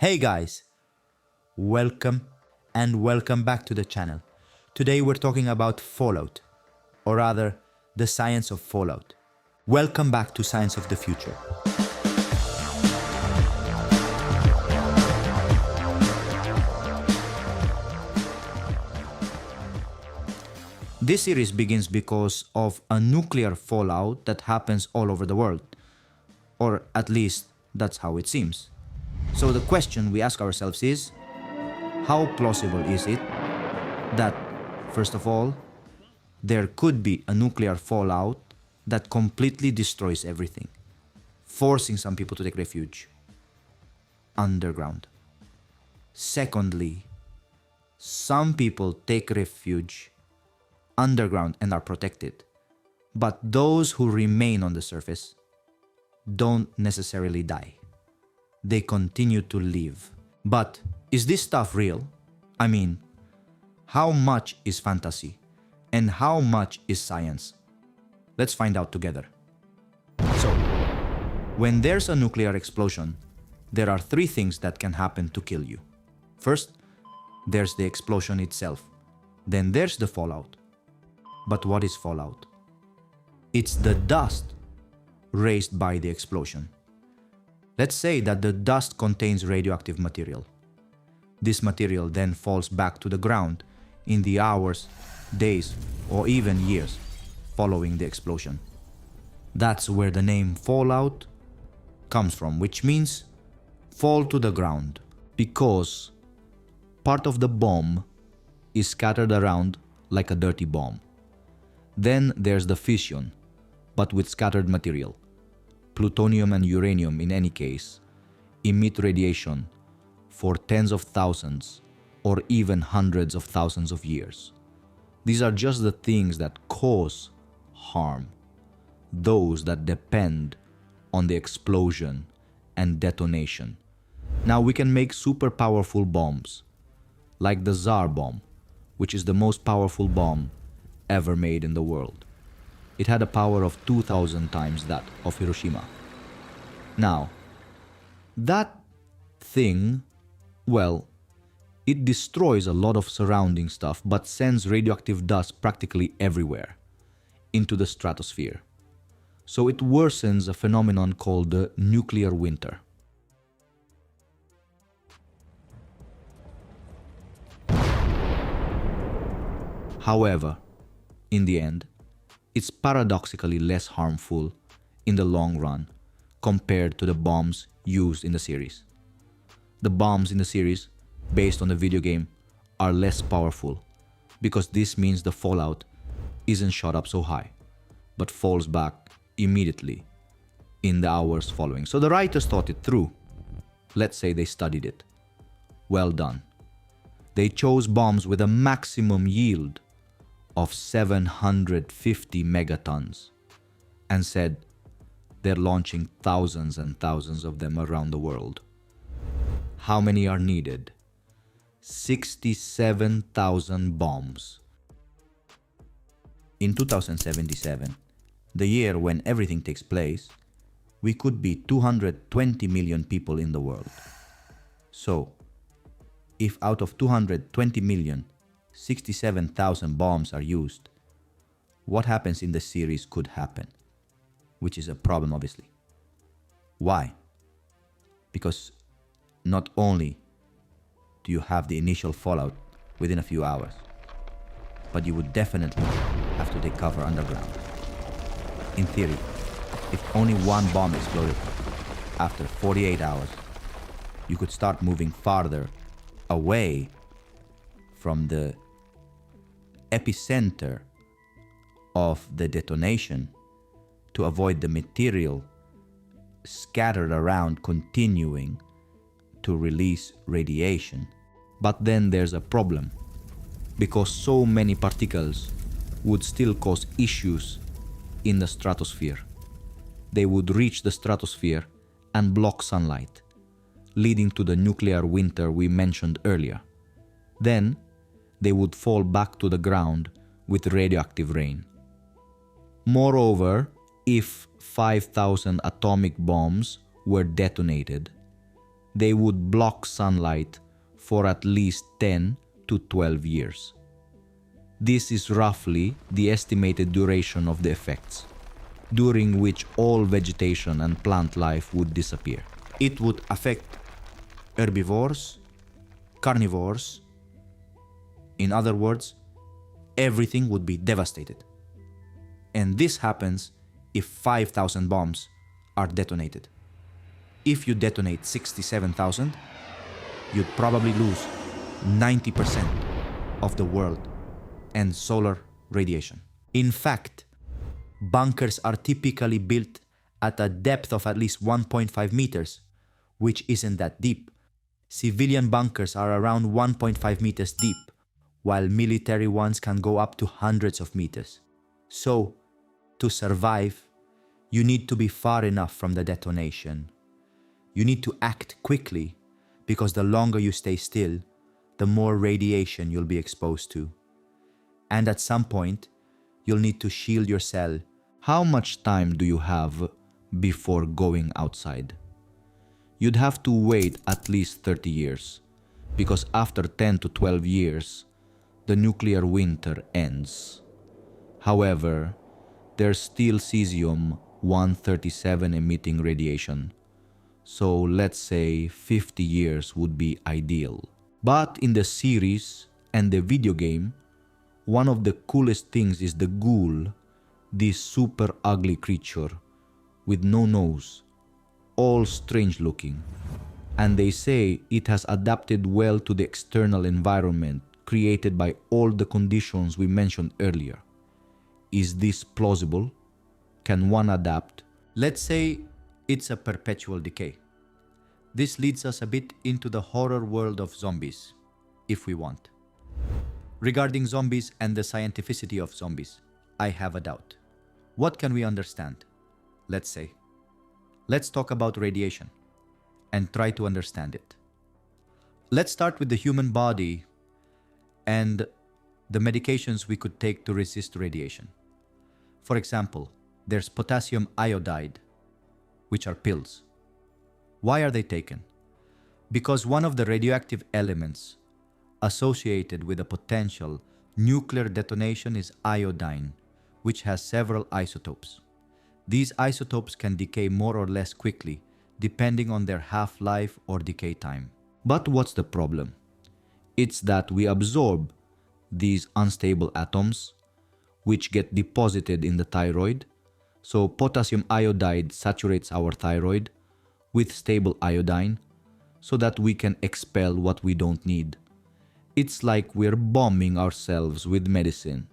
Hey guys, welcome back to the channel. Today we're talking about fallout, or rather, the science of fallout. Welcome back to Science of the Future. This series begins because of a nuclear fallout that happens all over the world, or at least that's how it seems. So the question we ask ourselves is, how plausible is it that, first of all, there could be a nuclear fallout that completely destroys everything, forcing some people to take refuge underground? Secondly, some people take refuge underground and are protected, but those who remain on the surface don't necessarily die. They continue to live. But is this stuff real? I mean, how much is fantasy and how much is science? Let's find out together. So, when there's a nuclear explosion, there are three things that can happen to kill you. First, there's the explosion itself. Then there's the fallout. But what is fallout? It's the dust raised by the explosion. Let's say that the dust contains radioactive material. This material then falls back to the ground in the hours, days, or even years following the explosion. That's where the name fallout comes from, which means fall to the ground, because part of the bomb is scattered around like a dirty bomb. Then there's the fission, but with scattered material. Plutonium and uranium, in any case, emit radiation for tens of thousands or even hundreds of thousands of years. These are just the things that cause harm, those that depend on the explosion and detonation. Now we can make super powerful bombs, like the Tsar bomb, which is the most powerful bomb ever made in the world. It had a power of 2,000 times that of Hiroshima. Now, that thing, well, it destroys a lot of surrounding stuff but sends radioactive dust practically everywhere into the stratosphere. So it worsens a phenomenon called the nuclear winter. However, in the end, it's paradoxically less harmful in the long run compared to the bombs used in the series. The bombs in the series, based on the video game, are less powerful because this means the fallout isn't shot up so high, but falls back immediately in the hours following. So the writers thought it through. Let's say they studied it. Well done. They chose bombs with a maximum yield of 750 megatons and said they're launching thousands and thousands of them around the world. How many are needed? 67,000 bombs. In 2077, the year when everything takes place, we could be 220 million people in the world. So, if out of 220 million, 67,000 bombs are used, what happens in the series could happen, which is a problem, obviously. Why? Because not only do you have the initial fallout within a few hours, but you would definitely have to take cover underground. In theory, if only one bomb exploded after 48 hours, you could start moving farther away from the epicenter of the detonation to avoid the material scattered around continuing to release radiation. But then there's a problem, because so many particles would still cause issues in the stratosphere. They would reach the stratosphere and block sunlight, leading to the nuclear winter we mentioned earlier. Then they would fall back to the ground with radioactive rain. Moreover, if 5,000 atomic bombs were detonated, they would block sunlight for at least 10 to 12 years. This is roughly the estimated duration of the effects, during which all vegetation and plant life would disappear. It would affect herbivores, carnivores. In other words, everything would be devastated. And this happens if 5,000 bombs are detonated. If you detonate 67,000, you'd probably lose 90% of the world and solar radiation. In fact, bunkers are typically built at a depth of at least 1.5 meters, which isn't that deep. Civilian bunkers are around 1.5 meters deep, while military ones can go up to hundreds of meters. So, to survive, you need to be far enough from the detonation. You need to act quickly, because the longer you stay still, the more radiation you'll be exposed to. And at some point, you'll need to shield your cell. How much time do you have before going outside? You'd have to wait at least 30 years, because after 10 to 12 years, the nuclear winter ends. However, there's still cesium-137 emitting radiation, so let's say 50 years would be ideal. But in the series and the video game, one of the coolest things is the ghoul, this super ugly creature with no nose, all strange looking. And they say it has adapted well to the external environment created by all the conditions we mentioned earlier. Is this plausible? Can one adapt? Let's say it's a perpetual decay. This leads us a bit into the horror world of zombies, if we want. Regarding zombies and the scientificity of zombies, I have a doubt. What can we understand? Let's say. Let's talk about radiation and try to understand it. Let's start with the human body and the medications we could take to resist radiation. For example, there's potassium iodide, which are pills. Why are they taken? Because one of the radioactive elements associated with a potential nuclear detonation is iodine, which has several isotopes. These isotopes can decay more or less quickly, depending on their half-life or decay time. But what's the problem? It's that we absorb these unstable atoms, which get deposited in the thyroid. So potassium iodide saturates our thyroid with stable iodine so that we can expel what we don't need. It's like we're bombing ourselves with medicine,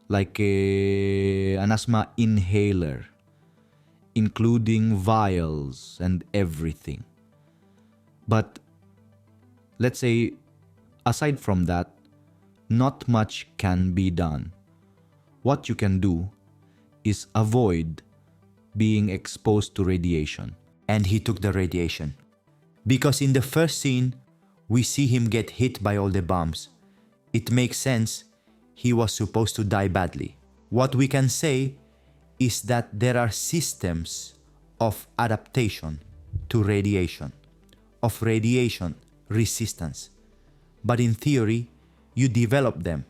like an asthma inhaler, including vials and everything. But let's say, aside from that, not much can be done. What you can do is avoid being exposed to radiation. And he took the radiation. Because in the first scene, we see him get hit by all the bombs. It makes sense, he was supposed to die badly. What we can say is that there are systems of adaptation to radiation, of radiation resistance. But in theory, you develop them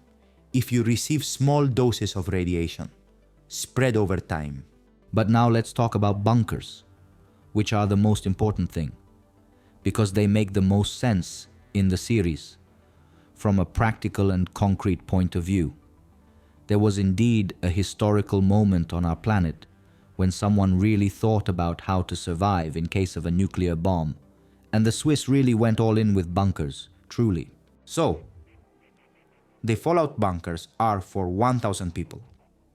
if you receive small doses of radiation, spread over time. But now let's talk about bunkers, which are the most important thing, because they make the most sense in the series from a practical and concrete point of view. There was indeed a historical moment on our planet when someone really thought about how to survive in case of a nuclear bomb, and the Swiss really went all in with bunkers, truly. So, the fallout bunkers are for 1,000 people.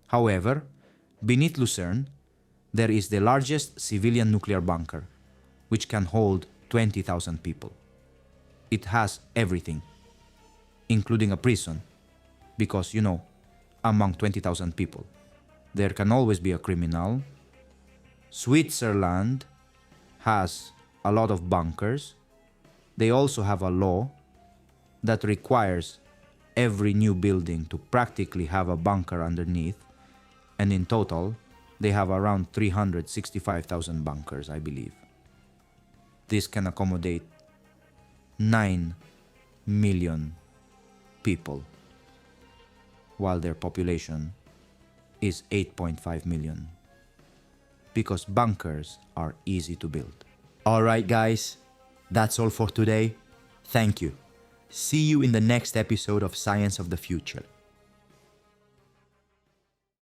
However, beneath Lucerne, there is the largest civilian nuclear bunker, which can hold 20,000 people. It has everything, including a prison, because, among 20,000 people, there can always be a criminal. Switzerland has a lot of bunkers. They also have a law that requires every new building to practically have a bunker underneath, and in total, they have around 365,000 bunkers, I believe. this can accommodate 9 million people, while their population is 8.5 million. Because bunkers are easy to build. Alright guys, that's all for today. Thank you. See you in the next episode of Science of the Future.